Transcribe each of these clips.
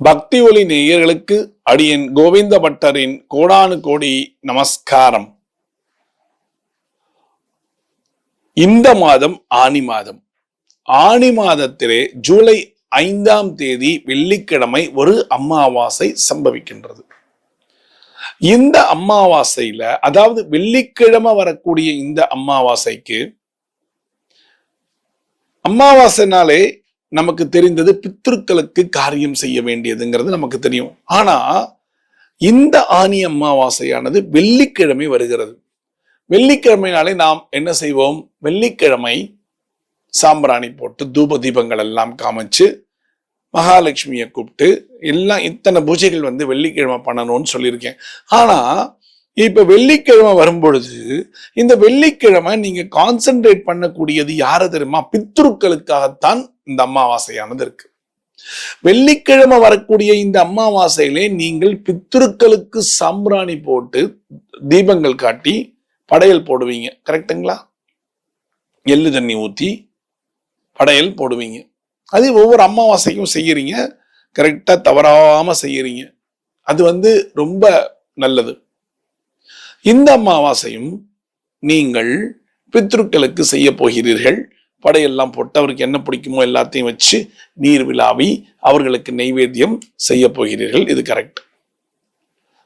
பக்தி ஒளி நேயர்களுக்கு அடியன் கோவிந்த பட்டரின் கோடானு கோடி நமஸ்காரம். இந்த மாதம் ஆனி மாதம். ஆனி மாதத்திலே ஜூலை 5ஆம் தேதி வெள்ளிக்கிழமை ஒரு அமாவாசை சம்பவிக்கின்றது. இந்த அமாவாசையில, அதாவது வெள்ளிக்கிழமை வரக்கூடிய இந்த அமாவாசைக்கு, அமாவாசைனாலே நமக்கு தெரிந்தது பித்ருக்களுக்கு காரியம் செய்ய வேண்டியதுங்கிறது நமக்கு தெரியும். ஆனா இந்த ஆனி அமாவாசையானது வெள்ளிக்கிழமை வருகிறது. வெள்ளிக்கிழமைனாலே நாம் என்ன செய்வோம்? வெள்ளிக்கிழமை சாம்பிராணி போட்டு தூப தீபங்கள் எல்லாம் காமிச்சு மகாலட்சுமியை கூப்பிட்டு எல்லாம் இத்தனை பூஜைகள் வெள்ளிக்கிழமை பண்ணணும்னு சொல்லியிருக்கேன். ஆனா இப்ப வெள்ளிக்கிழமை வரும்பொழுது இந்த வெள்ளிக்கிழமை நீங்க கான்சென்ட்ரேட் பண்ணக்கூடியது யாரை தெரியுமா? பித்ருக்களுக்காகத்தான் இந்த அமாவாசையானது இருக்கு. வெள்ளிக்கிழமை வரக்கூடிய இந்த அமாவாசையிலே நீங்கள் பித்ருக்களுக்கு சாம்பிராணி போட்டு தீபங்கள் காட்டி படையல் போடுவீங்க. கரெக்டுங்களா? எள்ளு தண்ணி ஊத்தி படையல் போடுவீங்க. அது ஒவ்வொரு அமாவாசைக்கும் செய்யறீங்க. கரெக்டா தவறாம செய்யறீங்க. அது ரொம்ப நல்லது. இந்த அமாவாசையும் நீங்கள் பித்ருக்களுக்கு செய்ய போகிறீர்கள். படையெல்லாம் போட்டு அவருக்கு என்ன பிடிக்குமோ எல்லாத்தையும் வச்சு நீர் விழாவி அவர்களுக்கு நைவேத்தியம் செய்ய போகிறீர்கள். இது கரெக்ட்.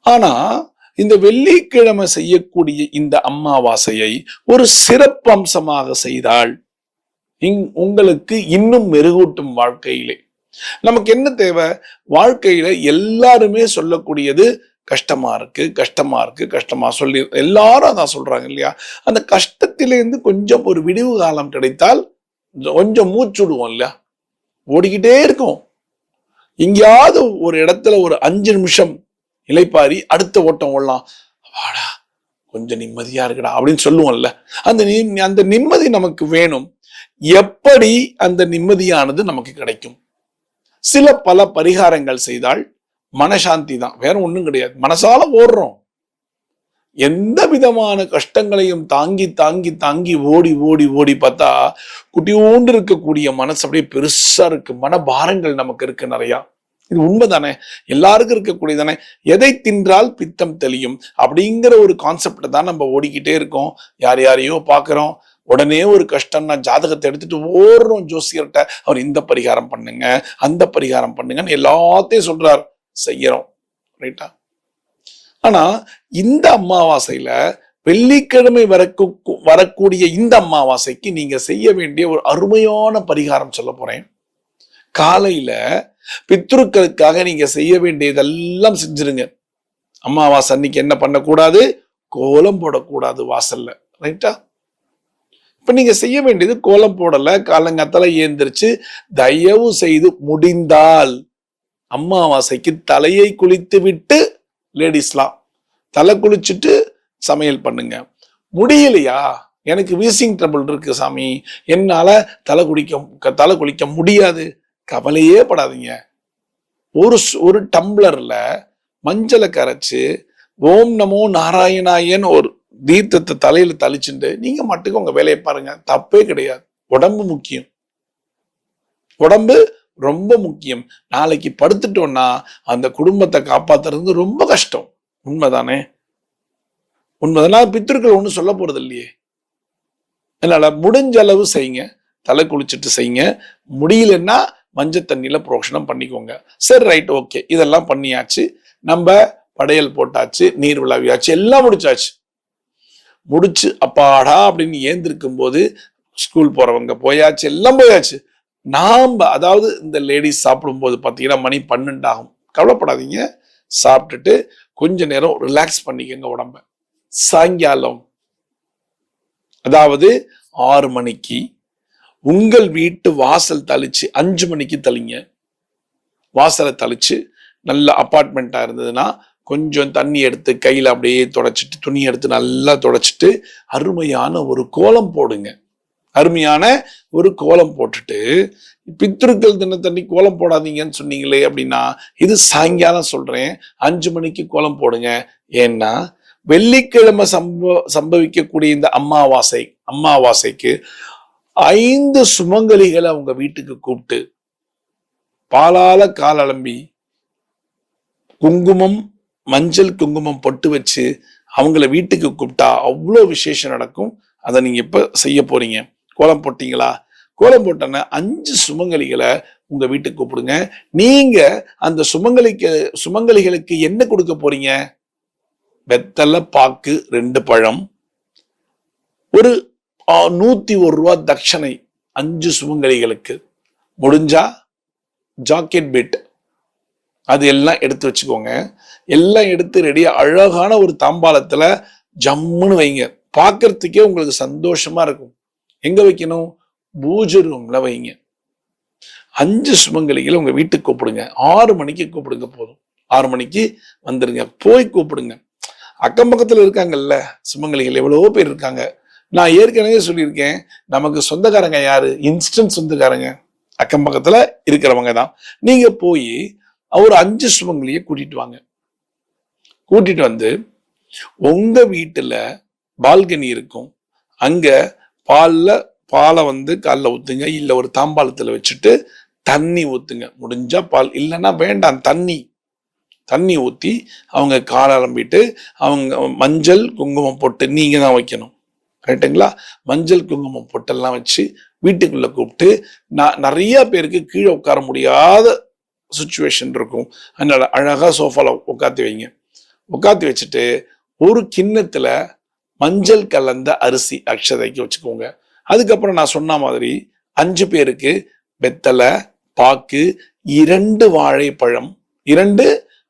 ஆனா இந்த வெள்ளிக்கிழமை செய்யக்கூடிய இந்த அமாவாசையை ஒரு சிறப்பு அம்சமாக செய்தால் உங்களுக்கு இன்னும் மெருகூட்டும். வாழ்க்கையிலே நமக்கு என்ன தேவை? வாழ்க்கையில எல்லாருமே சொல்லக்கூடியது கஷ்டமா இருக்கு, கஷ்டமா இருக்கு, கஷ்டமா சொல்லி எல்லாரும் அதான் சொல்றாங்க இல்லையா? அந்த கஷ்டத்திலேருந்து கொஞ்சம் ஒரு விடிவு காலம் கிடைத்தால் கொஞ்சம் மூச்சுடுவோம் இல்லையா? ஓடிக்கிட்டே இருக்கும். எங்கேயாவது ஒரு இடத்துல ஒரு 5 நிமிஷம் இளைப்பாரி அடுத்த ஓட்டம் ஓடலாம். வாடா கொஞ்சம் நிம்மதியா இருக்குடா அப்படின்னு சொல்லுவோம்ல. அந்த நிம்மதி நமக்கு வேணும். எப்படி அந்த நிம்மதியானது நமக்கு கிடைக்கும்? பல பரிகாரங்கள் செய்தால் மனசாந்தி தான், வேற ஒண்ணும் கிடையாது. மனசால ஓடுறோம். எந்த விதமான கஷ்டங்களையும் தாங்கி தாங்கி தாங்கி ஓடி ஓடி ஓடி பார்த்தா குட்டியோண்டு இருக்கக்கூடிய மனசு அப்படியே பெருசா இருக்கு. மனபாரங்கள் நமக்கு இருக்கு நிறையா. இது உண்மைதானே? எல்லாருக்கும் இருக்கக்கூடியதானே. எதை தின்றால் பித்தம் தெளியும் அப்படிங்கிற ஒரு கான்செப்ட் தான் நம்ம ஓடிக்கிட்டே இருக்கோம். யாரையோ பாக்குறோம். உடனே ஒரு கஷ்டம்னா ஜாதகத்தை எடுத்துட்டு ஓடுறோம் ஜோசியர்கிட்ட. அவர் இந்த பரிகாரம் பண்ணுங்க, அந்த பரிகாரம் பண்ணுங்கன்னு எல்லாத்தையும் சொல்றாரு, செய்யறோம். ரைட்டா? ஆனா இந்த அமாவாசையில வெள்ளிக்கிழமை வரக்கூடிய இந்த அமாவாசைக்கு நீங்க செய்ய வேண்டிய ஒரு அருமையான பரிகாரம் சொல்ல போறேன். காலையில பித்ருக்களுக்காக நீங்க செய்ய வேண்டியதெல்லாம் செஞ்சிருங்க. அமாவாசை அன்னைக்கு என்ன பண்ணக்கூடாது? கோலம் போடக்கூடாது வாசல்ல. ரைட்டா? இப்ப நீங்க செய்ய வேண்டியது, கோலம் போடல, காலங்காத்தால ஏந்திரிச்சு தயவு செய்து முடிந்தால் அமாவாசைக்கு தலையை குளித்து விட்டு, லேடிஸ்லாம் தலை குளிச்சுட்டு சமையல் பண்ணுங்க. முடியலையா? எனக்கு வீசிங் ட்ரபிள் இருக்கு சாமி, என்னால தலை குளிக்க முடியாது, கவலையே படாதீங்க. ஒரு டம்ளர்ல மஞ்சளை கரைச்சு ஓம் நமோ நாராயணாயன்னு ஒரு தீர்த்தத்தை தலையில தளிச்சுட்டு நீங்க மட்டுக்கு உங்க வேலையை பாருங்க. தப்பே கிடையாது. உடம்பு முக்கியம். உடம்பு ரொம்ப முக்கியம். நாளைக்கு படுத்துட்டோம்னா அந்த குடும்பத்தை காப்பாத்துறது ரொம்ப கஷ்டம். உண்மைதானே? உண்மைதான? பித்ருக்கள் ஒண்ணும் சொல்ல போறது இல்லையே. அதனால முடிஞ்ச அளவு செய்யுங்க. தலை குளிச்சுட்டு செய்யுங்க. முடியலன்னா மஞ்சள் தண்ணியில புரோக்ஷனம் பண்ணிக்கோங்க. சரி, ரைட், ஓகே. இதெல்லாம் பண்ணியாச்சு. நம்ம படையல் போட்டாச்சு, நீர் விழாவியாச்சு, எல்லாம் முடிச்சாச்சு. முடிச்சு அப்பாடா அப்படின்னு ஏந்திருக்கும் போது ஸ்கூல் போறவங்க போயாச்சு, எல்லாம் போயாச்சு. அதாவது இந்த லேடிஸ் சாப்பிடும் போது பாத்தீங்கன்னா மணி 12 ஆகும். கவலைப்படாதீங்க. சாப்பிட்டுட்டு கொஞ்ச நேரம் ரிலாக்ஸ் பண்ணிக்கங்க உடம்ப. சாயங்காலம் அதாவது 6 மணிக்கு உங்கள் வீட்டு வாசல் தளிச்சு, 5 மணிக்கு தளிங்க. வாசலை தளிச்சு, நல்ல அப்பார்ட்மெண்டா இருந்ததுன்னா கொஞ்சம் தண்ணி எடுத்து கையில அப்படியே தொடச்சிட்டு, துணி எடுத்து நல்லா தொடச்சிட்டு அருமையான ஒரு கோலம் போடுங்க. அருமையான ஒரு கோலம் போட்டுட்டு, பித்ருக்கள் தினத்தண்ணி கோலம் போடாதீங்கன்னு சொன்னீங்களே அப்படின்னா, இது சாயங்காலம் சொல்றேன், 5 மணிக்கு கோலம் போடுங்க. ஏன்னா வெள்ளிக்கிழமை சம்பவிக்கக்கூடிய இந்த அமாவாசைக்கு 5 சுமங்கலிகளை அவங்க வீட்டுக்கு கூப்பிட்டு பாலால கால் அலம்பி குங்குமம், மஞ்சள் குங்குமம் பொட்டு வச்சு அவங்கள வீட்டுக்கு கூப்பிட்டா அவ்வளோ விசேஷம் நடக்கும். அதை நீங்க இப்ப செய்ய போறீங்க. கோலம் போட்டீங்களா? கோலம் போட்டோன்னா 5 சுமங்கலிகளை உங்க வீட்டுக்கு கூப்பிடுங்க. நீங்க அந்த சுமங்கலிகளுக்கு என்ன கொடுக்க போறீங்க? வெத்தலை பாக்கு 2 பழம், ஒரு 101 ரூபாய் தட்சணை 5 சுமங்கலிகளுக்கு. முடிஞ்சா ஜாக்கெட் பிட் அது எல்லாம் எடுத்து வச்சுக்கோங்க. எல்லாம் எடுத்து ரெடியா அழகான ஒரு தாம்பாளத்துல ஜம்முன்னு வைங்க. பார்க்கறதுக்கே உங்களுக்கு சந்தோஷமா இருக்கும். எங்க வைக்கணும்? பூஜை ரூம்ல வைங்க. 5 சுமங்கலிகளை உங்க வீட்டுக்கு கூப்பிடுங்க. 6 மணிக்கு கூப்பிடுங்க. போதும், 6 மணிக்கு வந்துருங்க. போய் கூப்பிடுங்க. அக்கம் பக்கத்துல இருக்காங்கல்ல சுமங்கலிகள், எவ்வளவோ பேர் இருக்காங்க. நான் ஏற்கனவே சொல்லியிருக்கேன், நமக்கு சொந்தக்காரங்க யாரு? இன்ஸ்டன்ட் சொந்தக்காரங்க அக்கம் பக்கத்துல இருக்கிறவங்க தான். நீங்க போய் ஒரு 5 சுமங்கலியை கூட்டிட்டு வாங்க. கூட்டிட்டு வந்து உங்க வீட்டுல பால்கனி இருக்கும். அங்க பாலை காலைல ஊத்துங்க. இல்ல ஒரு தாம்பாளத்துல வச்சுட்டு தண்ணி ஊத்துங்க. முடிஞ்சா பால், இல்லைன்னா வேண்டாம், தண்ணி ஊத்தி அவங்க காலை அலம்பிட்டு அவங்க மஞ்சள் குங்குமம் போட்டு நீங்க தான் வைக்கணும். ரைட்டுங்களா? மஞ்சள் குங்குமம் பொட்டெல்லாம் வச்சு வீட்டுக்குள்ள கூப்பிட்டு, நிறைய பேருக்கு கீழே உட்கார முடியாத சுச்சுவேஷன் இருக்கும். அதனால அழகா சோஃபால உட்காத்தி வைங்க. உட்காத்தி வச்சுட்டு ஒரு கிண்ணத்துல மஞ்சள் கலந்த அரிசி அக்ஷதைக்கு வச்சுக்கோங்க. அதுக்கப்புறம் நான் சொன்ன மாதிரி 5 பேருக்கு வெத்தலை பாக்கு, 2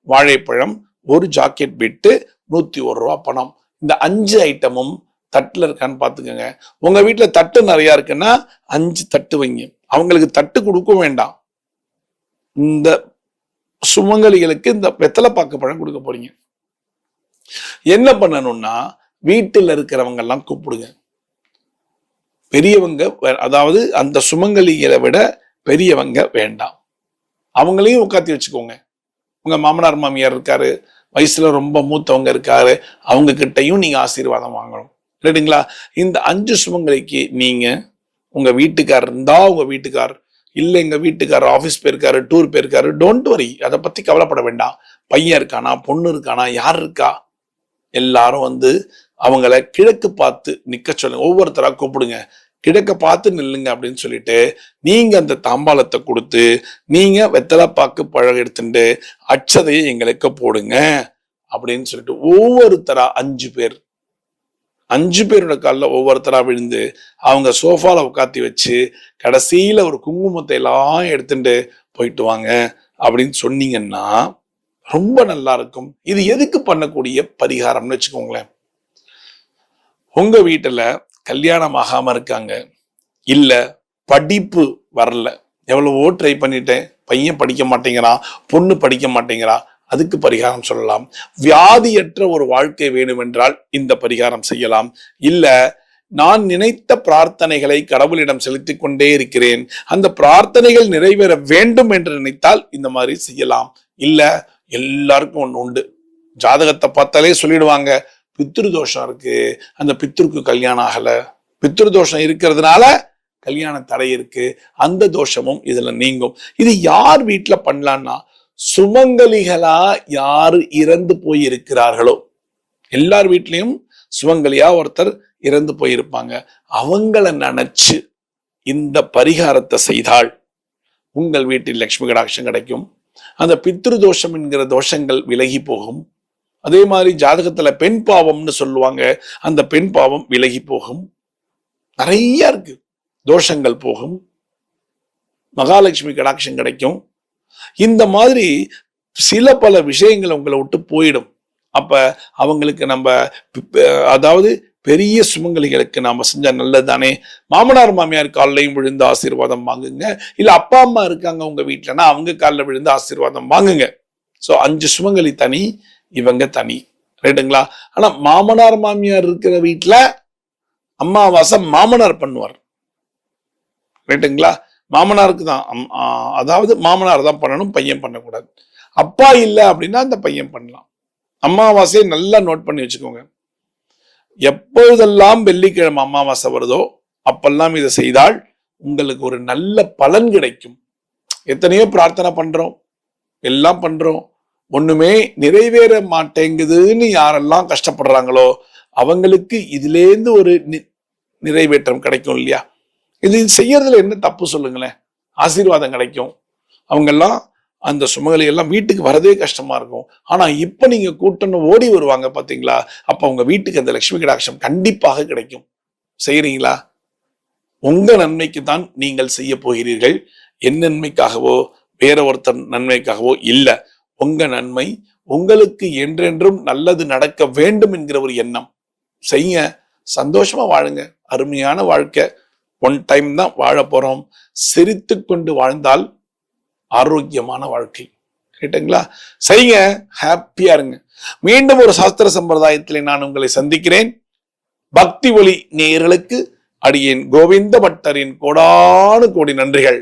வாழைப்பழம், ஒரு ஜாக்கெட் பிட்டு, 101 ரூபாய் பணம். இந்த 5 ஐட்டமும் தட்டுல இருக்கான்னு பாத்துக்கோங்க. உங்க வீட்டுல தட்டு நிறைய இருக்குன்னா 5 தட்டு வைங்க. அவங்களுக்கு தட்டு கொடுக்க வேண்டாம். இந்த சுமங்கலிகளுக்கு இந்த வெத்தலை பாக்கு பழம் கொடுக்க போறீங்க. என்ன பண்ணணும்னா, வீட்டுல இருக்கிறவங்க எல்லாம் கூப்பிடுங்க. பெரியவங்க, அதாவது அந்த சுமங்கலிகளை விட பெரியவங்க வேண்டாம். அவங்களையும் உட்காத்தி வச்சுக்கோங்க. உங்க மாமனார் மாமியார் இருக்காரு, வயசுல ரொம்ப மூத்தவங்க இருக்காரு, அவங்க கிட்டையும் நீங்க ஆசீர்வாதம் வாங்கணும். ரைட்டுங்களா? இந்த 5 சுமங்கலிக்கு நீங்க உங்க வீட்டுக்காரர் இருந்தா உங்க வீட்டுக்காரர், இல்ல எங்க வீட்டுக்காரர் ஆபீஸ் போயிருக்காரு, டூர் போயிருக்காரு, டோன்ட் வரி, அதை பத்தி கவலைப்பட வேண்டாம். பையன் இருக்கானா, பொண்ணு இருக்கானா, யார் இருக்கா, எல்லாரும் அவங்கள கிழக்கு பார்த்து நிக்க சொல்லுங்க. ஒவ்வொருத்தரா கூப்பிடுங்க. கிழக்க பார்த்து நில்லுங்க அப்படின்னு சொல்லிட்டு நீங்க அந்த தாம்பாளத்தை கொடுத்து நீங்க வெத்தலை பாக்கு பழம் எடுத்துட்டு அட்சதையை எங்களுக்கு போடுங்க அப்படின்னு சொல்லிட்டு ஒவ்வொருத்தரா 5 பேரோட காலில் ஒவ்வொருத்தரா விழுந்து அவங்க சோஃபால உட்காத்தி வச்சு கடைசியில ஒரு குங்குமத்தை எல்லாம் எடுத்துட்டு போயிட்டு வாங்க அப்படின்னு சொன்னீங்கன்னா ரொம்ப நல்லா இருக்கும். இது எதுக்கு பண்ணக்கூடிய பரிகாரம்னு வச்சுக்கோங்களேன். உங்க வீட்டுல கல்யாணம் ஆகாம இருக்காங்க, இல்ல படிப்பு வரல, எவ்வளவோ ட்ரை பண்ணிட்டேன், பையன் படிக்க மாட்டேங்கிறான், பொண்ணு படிக்க மாட்டேங்கிறா, அதுக்கு பரிகாரம் சொல்லலாம். வியாதியற்ற ஒரு வாழ்க்கை வேண்டுமென்றால் இந்த பரிகாரம் செய்யலாம். இல்ல நான் நினைத்த பிரார்த்தனைகளை கடவுளிடம் செலுத்திக் கொண்டே இருக்கிறேன், அந்த பிரார்த்தனைகள் நிறைவேற வேண்டும் என்று நினைத்தால் இந்த மாதிரி செய்யலாம். இல்ல எல்லாருக்கும் ஒண்ணு உண்டு, ஜாதகத்தை பார்த்தாலே சொல்லிடுவாங்க, பித்ருதோஷம் இருக்கு, அந்த பித்ருக்கு கல்யாணம் ஆகல, பித்ருதோஷம் இருக்கிறதுனால கல்யாண தடை இருக்கு, அந்த தோஷமும் இதுல நீங்கும். இது யார் வீட்டுல பண்ணலான்னா, சுமங்கலிகளா யாரு இறந்து போய் இருக்கிறார்களோ, எல்லார் வீட்லயும் சுமங்கலியா ஒருத்தர் இறந்து போயிருப்பாங்க, அவங்கள நினைச்சு இந்த பரிகாரத்தை செய்தால் உங்கள் வீட்டில் லட்சுமி கடாட்சம் கிடைக்கும். அந்த பித்ரு தோஷம் என்கிற தோஷங்கள் விலகி போகும். அதே மாதிரி ஜாதகத்துல பெண் பாவம்னு சொல்லுவாங்க, அந்த பெண் பாவம் விலகி போகும். நிறைய இருக்கு, தோஷங்கள் போகும், மகாலட்சுமி கடாட்சம் கிடைக்கும். இந்த மாதிரி சில பல விஷயங்கள் உங்களை விட்டு போயிடும். அப்ப அவங்களுக்கு நம்ம, அதாவது பெரிய சுமங்கலிகளுக்கு நாம செஞ்சா நல்லது தானே. மாமனார் மாமியார் காலிலையும் விழுந்து ஆசீர்வாதம் வாங்குங்க. இல்ல அப்பா அம்மா இருக்காங்க உங்க வீட்டுலன்னா அவங்க காலில் விழுந்து ஆசீர்வாதம் வாங்குங்க. சோ 5 சுமங்கலி தனி, இவங்க தனி. ரைட்டுங்களா? ஆனா மாமனார் மாமியார் இருக்கிற வீட்டுல அம்மாவாசை மாமனார் பண்ணுவார். ரைட்டுங்களா? மாமனாருக்கு தான், அதாவது மாமனார் தான் பண்ணணும், பையன் பண்ணக்கூடாது. அப்பா இல்லை அப்படின்னா அந்த பையன் பண்ணலாம். அமாவாசையை நல்லா நோட் பண்ணி வச்சுக்கோங்க. எப்பொழுதெல்லாம் வெள்ளிக்கிழமை அமாவாசை வருதோ அப்பெல்லாம் இதை செய்தால் உங்களுக்கு ஒரு நல்ல பலன் கிடைக்கும். எத்தனையோ பிரார்த்தனை பண்றோம், எல்லாம் பண்றோம், ஒண்ணுமே நிறைவேற மாட்டேங்குதுன்னு யாரெல்லாம் கஷ்டப்படுறாங்களோ அவங்களுக்கு இதுலேருந்து ஒரு நிறைவேற்றம் கிடைக்கும் இல்லையா? இது செய்யறதுல என்ன தப்பு சொல்லுங்களேன்? ஆசீர்வாதம் கிடைக்கும். அவங்கெல்லாம் அந்த சுமங்கலி எல்லாம் வீட்டுக்கு வரதே கஷ்டமா இருக்கும். ஆனா இப்ப நீங்க கூட்டணும் ஓடி வருவாங்க பாத்தீங்களா? அப்ப உங்க வீட்டுக்கு அந்த லட்சுமி கடாட்சம் கண்டிப்பாக கிடைக்கும். செய்யறீங்களா? உங்க நன்மைக்கு தான் நீங்கள் செய்ய போகிறீர்கள். என் நன்மைக்காகவோ வேற ஒருத்தர் நன்மைக்காகவோ இல்ல. உங்க நன்மை, உங்களுக்கு என்றென்றும் நல்லது நடக்க வேண்டும் என்கிற ஒரு எண்ணம். செய்ய, சந்தோஷமா வாழுங்க. அருமையான வாழ்க்கை. ஒன் டைம் தான் வாழ போறோம். சிரித்து கொண்டு வாழ்ந்தால் ஆரோக்கியமான வாழ்க்கை. கேட்டுங்களா? செய்யுங்க, ஹாப்பியா இருங்க. மீண்டும் ஒரு சாஸ்திர சம்பிரதாயத்திலே நான் உங்களை சந்திக்கிறேன். பக்தி ஒளி நேயர்களுக்கு அடியேன் கோவிந்த பட்டரின் கோடானு கோடி நன்றிகள்.